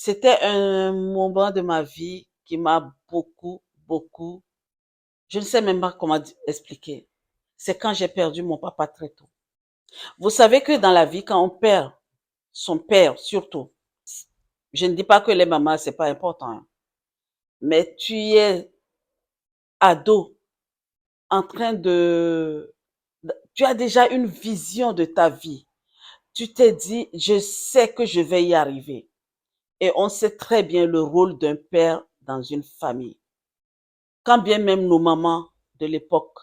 C'était un moment de ma vie qui m'a beaucoup, je ne sais même pas comment expliquer. C'est quand j'ai perdu mon papa très tôt. Vous savez que dans la vie, quand on perd son père, surtout, je ne dis pas que les mamans, c'est pas important, hein, mais tu es ado en train tu as déjà une vision de ta vie. Tu t'es dit, je sais que je vais y arriver. Et on sait très bien le rôle d'un père dans une famille. Quand bien même nos mamans de l'époque,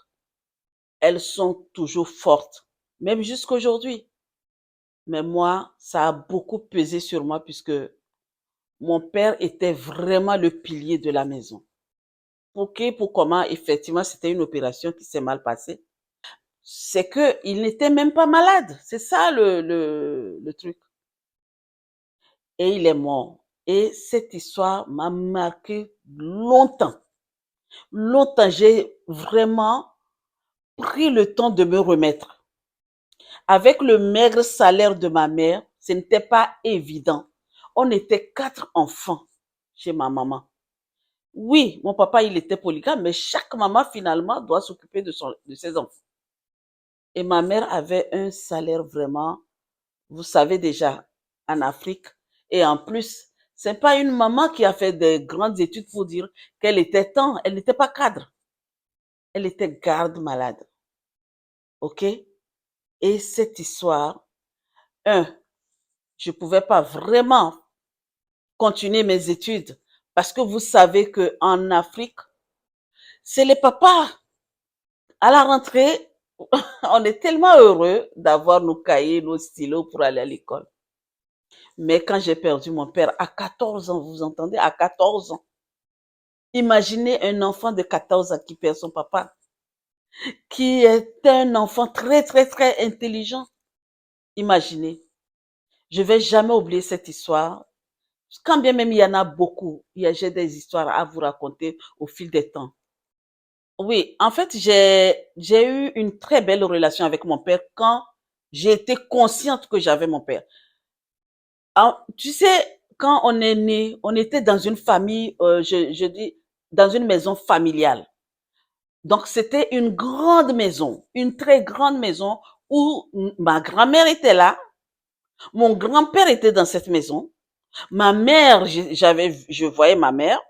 elles sont toujours fortes, même jusqu'aujourd'hui. Mais moi, ça a beaucoup pesé sur moi puisque mon père était vraiment le pilier de la maison. Pour comment, effectivement, c'était une opération qui s'est mal passée. C'est que il n'était même pas malade. C'est ça le truc. Et il est mort. Et cette histoire m'a marqué longtemps. Longtemps, j'ai vraiment pris le temps de me remettre. Avec le maigre salaire de ma mère, ce n'était pas évident. On était 4 enfants chez ma maman. Oui, mon papa, il était polygame, mais chaque maman, finalement, doit s'occuper de ses enfants. Et ma mère avait un salaire vraiment, vous savez déjà, en Afrique. Et en plus, c'est pas une maman qui a fait des grandes études pour dire qu'elle était tant, elle n'était pas cadre. Elle était garde malade. OK? Et cette histoire, un, je pouvais pas vraiment continuer mes études parce que vous savez que en Afrique, c'est les papas. À la rentrée, on est tellement heureux d'avoir nos cahiers, nos stylos pour aller à l'école. Mais quand j'ai perdu mon père à 14 ans, vous entendez, à 14 ans, imaginez un enfant de 14 ans qui perd son papa, qui est un enfant très intelligent. Imaginez. Je vais jamais oublier cette histoire. Quand bien même il y en a beaucoup, j'ai des histoires à vous raconter au fil des temps. Oui, en fait, j'ai eu une très belle relation avec mon père quand j'ai été consciente que j'avais mon père. Tu sais, quand on est né, on était dans une famille, je dis, dans une maison familiale. Donc, c'était une grande maison, une très grande maison où ma grand-mère était là, mon grand-père était dans cette maison, ma mère, je voyais ma mère,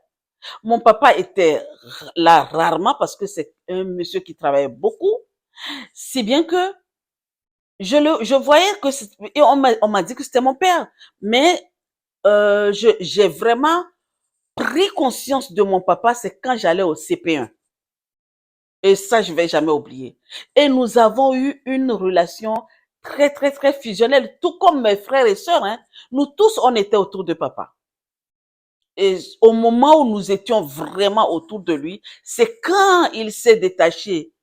mon papa était là rarement parce que c'est un monsieur qui travaillait beaucoup, si bien que je voyais que, et on m'a dit que c'était mon père, mais j'ai vraiment pris conscience de mon papa, c'est quand j'allais au CP1. Et ça, je vais jamais oublier. Et nous avons eu une relation très fusionnelle, tout comme mes frères et sœurs, hein. Nous tous, on était autour de papa. Et au moment où nous étions vraiment autour de lui, c'est quand il s'est détaché.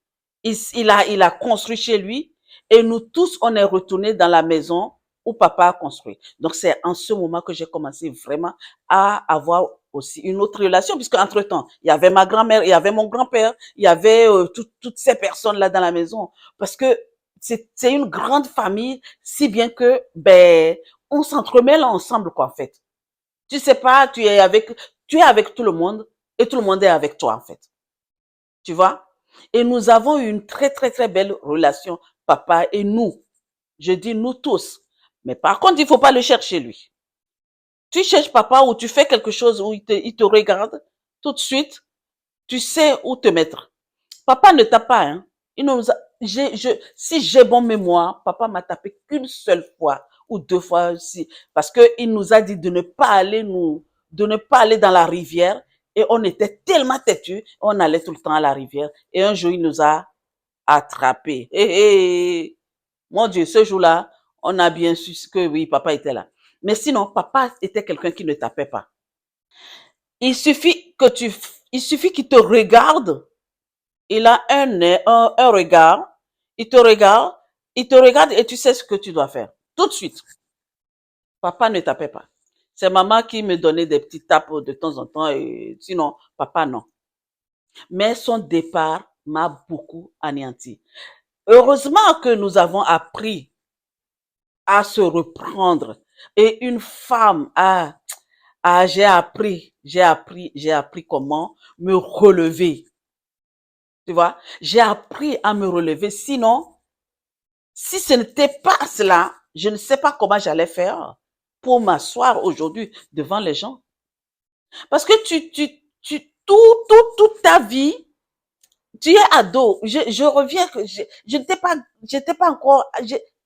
Il a construit chez lui et nous tous, on est retournés dans la maison où papa a construit. Donc, c'est en ce moment que j'ai commencé vraiment à avoir aussi une autre relation, puisque entre-temps, il y avait ma grand-mère, il y avait mon grand-père, il y avait toutes ces personnes-là dans la maison. Parce que c'est une grande famille, si bien que, ben, on s'entremêle ensemble, quoi, en fait. Tu sais pas, tu es avec tout le monde et tout le monde est avec toi, en fait. Tu vois? Et nous avons eu une très belle relation, papa et nous. Je dis nous tous. Mais par contre, il faut pas le chercher, lui. Tu cherches papa ou tu fais quelque chose où il te regarde, tout de suite, tu sais où te mettre. Papa ne tape pas, hein. Il nous a, si j'ai bon mémoire, papa m'a tapé qu'une seule fois ou 2 fois aussi, parce que il nous a dit de ne pas aller dans la rivière et on était tellement têtus, on allait tout le temps à la rivière et un jour il nous a attrapés. Mon Dieu, ce jour-là, on a bien su que oui, papa était là. Mais sinon, papa était quelqu'un qui ne tapait pas. Il suffit que il suffit qu'il te regarde. Il a un regard, il te regarde, il te regarde et tu sais ce que tu dois faire. Tout de suite. Papa ne tapait pas. C'est maman qui me donnait des petits tapes de temps en temps et sinon, papa non. Mais son départ m'a beaucoup anéanti. Heureusement que nous avons appris à se reprendre et une femme Ah, j'ai appris comment me relever. Tu vois, j'ai appris à me relever. Sinon, si ce n'était pas cela, je ne sais pas comment j'allais faire pour m'asseoir aujourd'hui devant les gens. Parce que toute ta vie, tu es ado. Je reviens que j'étais pas encore,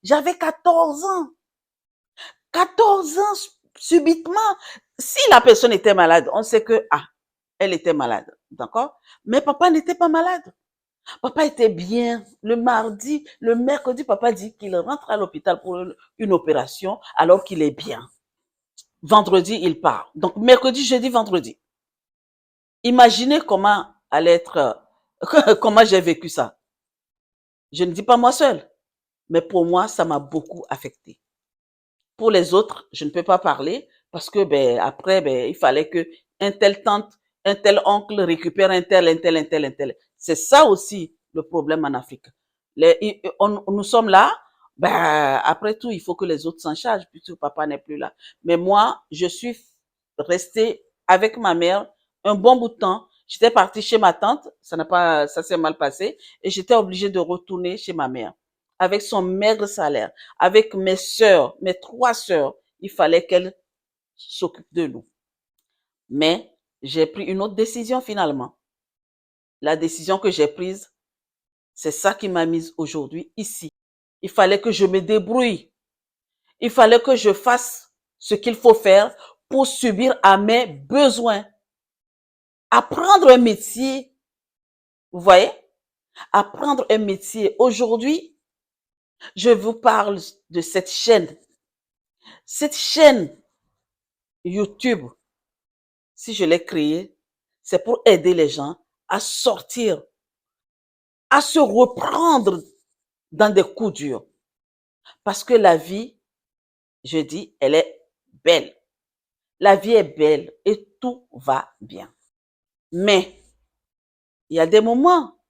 j'avais 14 ans. 14 ans, subitement. Si la personne était malade, on sait que, ah, elle était malade. D'accord? Mais papa n'était pas malade. Papa était bien. Le mardi, le mercredi, papa dit qu'il rentre à l'hôpital pour une opération alors qu'il est bien. Vendredi, il part. Donc, mercredi, jeudi, vendredi. Imaginez comment allait être, comment j'ai vécu ça. Je ne dis pas moi seul, mais pour moi, ça m'a beaucoup affecté. Pour les autres, je ne peux pas parler parce que ben après ben il fallait que un tel tante, un tel oncle récupère un tel, un tel, un tel, un tel. C'est ça aussi le problème en Afrique. Nous sommes là, ben après tout il faut que les autres s'en chargent puisque papa n'est plus là. Mais moi, je suis restée avec ma mère un bon bout de temps. J'étais partie chez ma tante, ça s'est mal passé et j'étais obligée de retourner chez ma mère avec son maigre salaire, avec mes sœurs, mes 3 sœurs, il fallait qu'elles s'occupent de nous. Mais j'ai pris une autre décision finalement. La décision que j'ai prise, c'est ça qui m'a mise aujourd'hui ici. Il fallait que je me débrouille. Il fallait que je fasse ce qu'il faut faire pour subir à mes besoins. Apprendre un métier, vous voyez, apprendre un métier. Aujourd'hui, je vous parle de cette chaîne. Cette chaîne YouTube, si je l'ai créée, c'est pour aider les gens à sortir, à se reprendre dans des coups durs. Parce que la vie, je dis, elle est belle. La vie est belle et tout va bien. Mais il y a des moments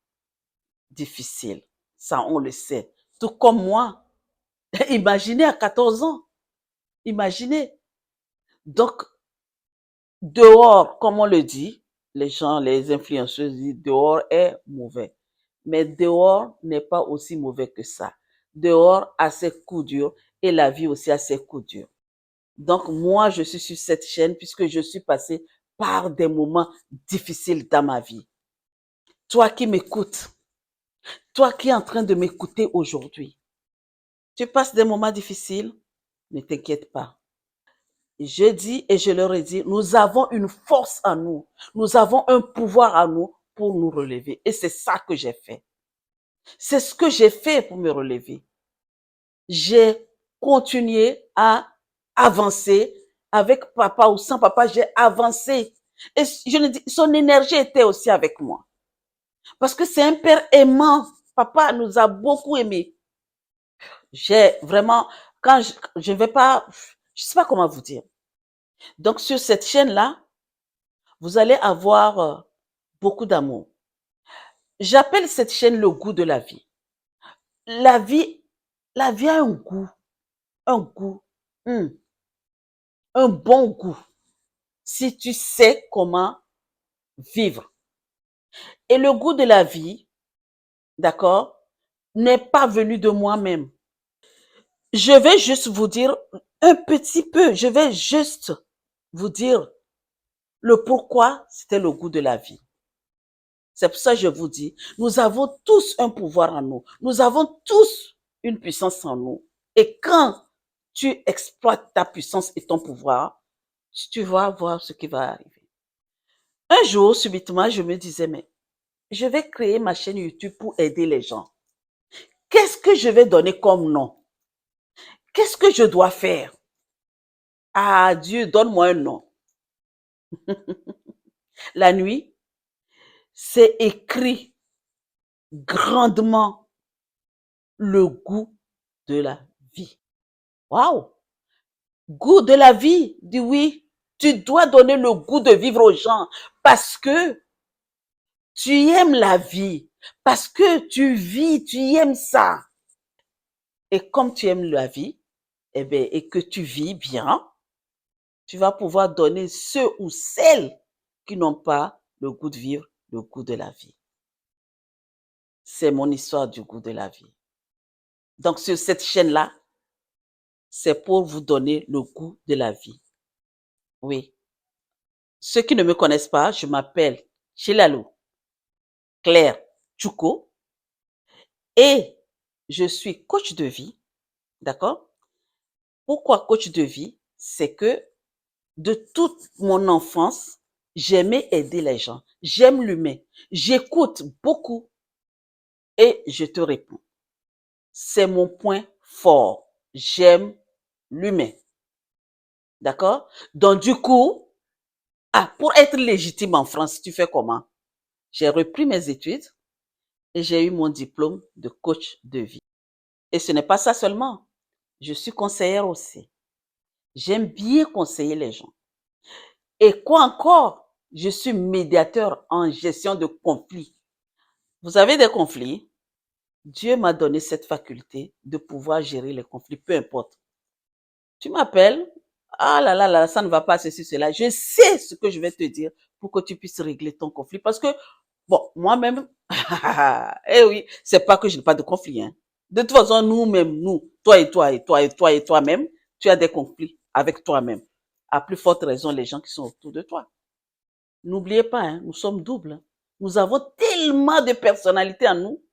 difficiles. Ça, on le sait. Tout comme moi. Imaginez à 14 ans. Imaginez. Donc, dehors, comme on le dit, les gens, les influenceurs disent dehors est mauvais. Mais dehors n'est pas aussi mauvais que ça. Dehors a ses coups durs et la vie aussi a ses coups durs. Donc moi, je suis sur cette chaîne puisque je suis passée par des moments difficiles dans ma vie. Toi qui m'écoutes, toi qui es en train de m'écouter aujourd'hui, tu passes des moments difficiles, ne t'inquiète pas. Je dis et je leur ai dit, nous avons une force en nous, nous avons un pouvoir en nous pour nous relever. Et c'est ça que j'ai fait. C'est ce que j'ai fait pour me relever. J'ai continué à avancer avec papa ou sans papa, j'ai avancé. Et je ne dis, son énergie était aussi avec moi. Parce que c'est un père aimant. Papa nous a beaucoup aimés. J'ai vraiment, quand je ne vais pas, je sais pas comment vous dire. Donc sur cette chaîne-là, vous allez avoir beaucoup d'amour. J'appelle cette chaîne le goût de la vie. La vie, la vie a un goût, hmm, un bon goût. Si tu sais comment vivre. Et le goût de la vie, d'accord, n'est pas venu de moi-même. Je vais juste vous dire un petit peu, je vais juste vous dire le pourquoi c'était le goût de la vie. C'est pour ça que je vous dis, nous avons tous un pouvoir en nous. Nous avons tous une puissance en nous. Et quand tu exploites ta puissance et ton pouvoir, tu vas voir ce qui va arriver. Un jour, subitement, je me disais, mais je vais créer ma chaîne YouTube pour aider les gens. Qu'est-ce que je vais donner comme nom? Qu'est-ce que je dois faire? Ah Dieu, donne-moi un nom. La nuit, c'est écrit grandement le goût de la vie. Waouh! Goût de la vie, dis oui. Tu dois donner le goût de vivre aux gens parce que tu aimes la vie, parce que tu vis, tu aimes ça. Et comme tu aimes la vie, eh bien, et que tu vis bien, tu vas pouvoir donner ceux ou celles qui n'ont pas le goût de vivre, le goût de la vie. C'est mon histoire du goût de la vie. Donc, sur cette chaîne-là, c'est pour vous donner le goût de la vie. Oui. Ceux qui ne me connaissent pas, je m'appelle Chilalou Claire Tchouko et je suis coach de vie. D'accord? Pourquoi coach de vie? C'est que de toute mon enfance, j'aimais aider les gens. J'aime l'humain. J'écoute beaucoup et je te réponds. C'est mon point fort. J'aime l'humain. D'accord? Donc, du coup, pour être légitime en France, tu fais comment? J'ai repris mes études et j'ai eu mon diplôme de coach de vie. Et ce n'est pas ça seulement. Je suis conseillère aussi. J'aime bien conseiller les gens. Et quoi encore? Je suis médiateur en gestion de conflits. Vous avez des conflits? Dieu m'a donné cette faculté de pouvoir gérer les conflits, peu importe. Tu m'appelles, ah là là là, ça ne va pas, ceci, cela. Je sais ce que je vais te dire pour que tu puisses régler ton conflit. Parce que, bon, moi-même, eh oui, c'est pas que je n'ai pas de conflit. Hein. De toute façon, nous-mêmes, nous, toi et toi et toi et toi et toi-même, tu as des conflits avec toi-même. À plus forte raison, les gens qui sont autour de toi. N'oubliez pas, hein, nous sommes doubles. Hein. Nous avons tellement de personnalités en nous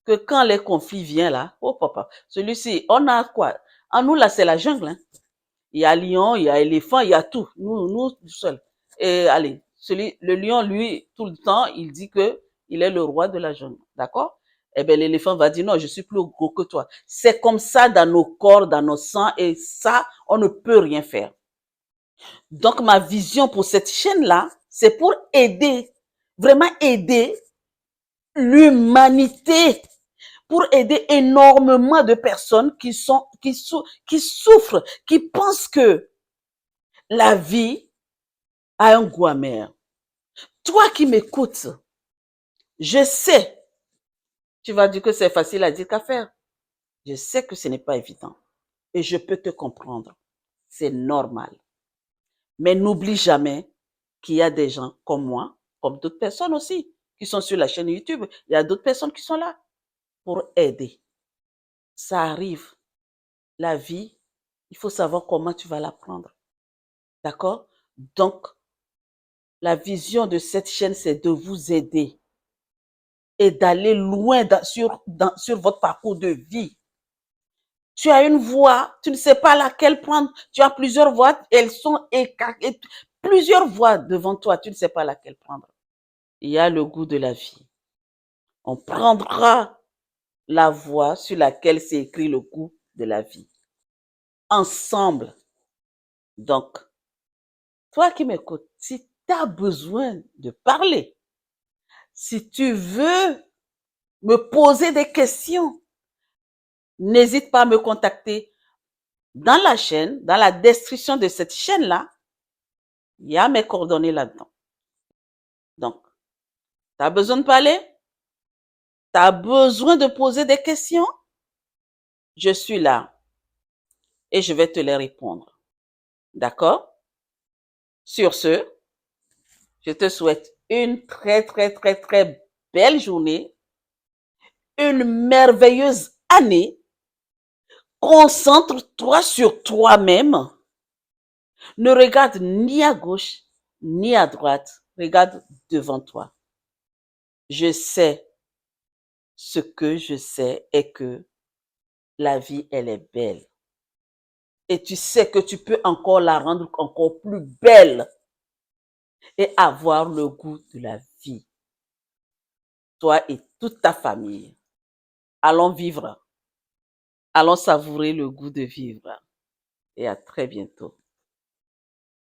que quand les conflits viennent là, oh papa, celui-ci, on a quoi? En nous, là, c'est la jungle. Hein. Il y a lion, il y a éléphant, il y a tout. Nous seuls. Et allez, le lion, lui, tout le temps, il dit que il est le roi de la jungle. D'accord? Eh bien, l'éléphant va dire non, je suis plus gros que toi. C'est comme ça dans nos corps, dans nos sangs, et ça, on ne peut rien faire. Donc, ma vision pour cette chaîne-là, c'est pour aider, vraiment aider l'humanité, pour aider énormément de personnes qui souffrent, qui pensent que la vie a un goût amer. Toi qui m'écoutes, je sais, tu vas dire que c'est facile à dire qu'à faire. Je sais que ce n'est pas évident et je peux te comprendre. C'est normal. Mais n'oublie jamais qu'il y a des gens comme moi, comme d'autres personnes aussi, qui sont sur la chaîne YouTube. Il y a d'autres personnes qui sont là pour aider. Ça arrive. La vie, il faut savoir comment tu vas la prendre. D'accord? Donc, la vision de cette chaîne, c'est de vous aider et d'aller loin sur votre parcours de vie. Tu as une voie, tu ne sais pas laquelle prendre. Tu as plusieurs voies, elles sont écartées. Plusieurs voies devant toi, tu ne sais pas laquelle prendre. Il y a le goût de la vie. On prendra la voie sur laquelle c'est écrit le goût de la vie. Ensemble. Donc, toi qui m'écoutes, si tu as besoin de parler, si tu veux me poser des questions, n'hésite pas à me contacter dans la chaîne, dans la description de cette chaîne-là, il y a mes coordonnées là-dedans. Donc, tu as besoin de parler? Tu as besoin de poser des questions? Je suis là et je vais te les répondre. D'accord? Sur ce, je te souhaite une très, très, très, très belle journée, une merveilleuse année. Concentre-toi sur toi-même. Ne regarde ni à gauche, ni à droite. Regarde devant toi. Je sais, ce que je sais est que la vie, elle est belle. Et tu sais que tu peux encore la rendre encore plus belle et avoir le goût de la vie. Toi et toute ta famille. Allons vivre. Allons savourer le goût de vivre. Et à très bientôt.